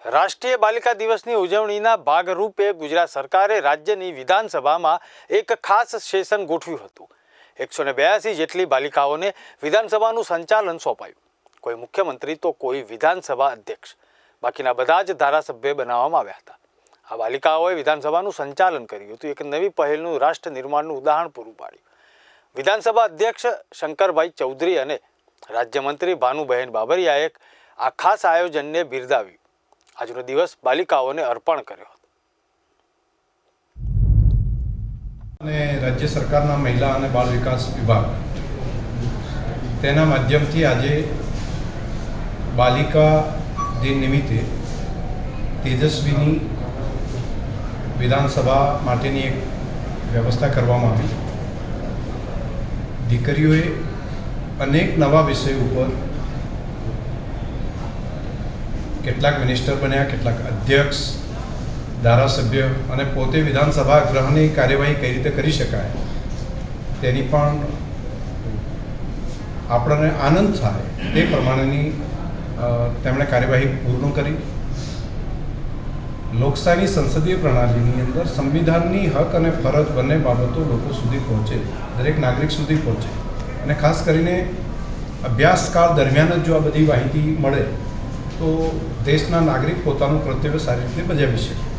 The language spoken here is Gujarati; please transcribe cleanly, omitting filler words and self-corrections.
રાષ્ટ્રીય બાલિકા દિવસની ઉજવણીના ભાગરૂપે ગુજરાત સરકારે રાજ્યની વિધાનસભામાં એક ખાસ સેશન ગોઠવ્યું હતું। 182 જેટલી બાલિકાઓને વિધાનસભાનું સંચાલન સોંપાયું। કોઈ મુખ્યમંત્રી તો કોઈ વિધાનસભા અધ્યક્ષ, બાકીના બધા જ ધારાસભ્ય બનાવવામાં આવ્યા હતા। આ બાલિકાઓએ વિધાનસભાનું સંચાલન કર્યું હતું। એક નવી પહેલનું રાષ્ટ્ર નિર્માણનું ઉદાહરણ પૂરું પાડ્યું। વિધાનસભા અધ્યક્ષ શંકરભાઈ ચૌધરી અને રાજ્યમંત્રી ભાનુબહેન બાબરિયાએ આ ખાસ આયોજનને બિરદાવ્યું। આજનો દિવસ બાલિકાઓને અર્પણ કર્યો હતો। અને રાજ્ય સરકારના મહિલા અને બાળ વિકાસ વિભાગ તેના માધ્યમથી આજે બાલિકા દિન નિમિત્તે તેજસ્વીની વિધાનસભા માટેની એક વ્યવસ્થા કરવામાં આવી। દીકરીઓએ અનેક નવા વિષયો ઉપર કેટલાક મિનિસ્ટર બન્યા, કેટલાક અધ્યક્ષ, ધારાસભ્ય અને પોતે વિધાનસભા ગૃહની કાર્યવાહી કઈ રીતે કરી શકાય તેની પણ આપણને આનંદ થાય તે પ્રમાણેની તેમણે કાર્યવાહી પૂર્ણ કરી। લોકશાહીની સંસદીય પ્રણાલીની અંદર સંવિધાનની હક અને ફરજ બંને બાબતો લોકો સુધી પહોંચે, દરેક નાગરિક સુધી પહોંચે અને ખાસ કરીને અભ્યાસકાળ દરમિયાન જ જો આ બધી માહિતી મળે તો દેશના નાગરિક પોતાનું કર્તવ્ય સારી રીતે બજાવી શકે।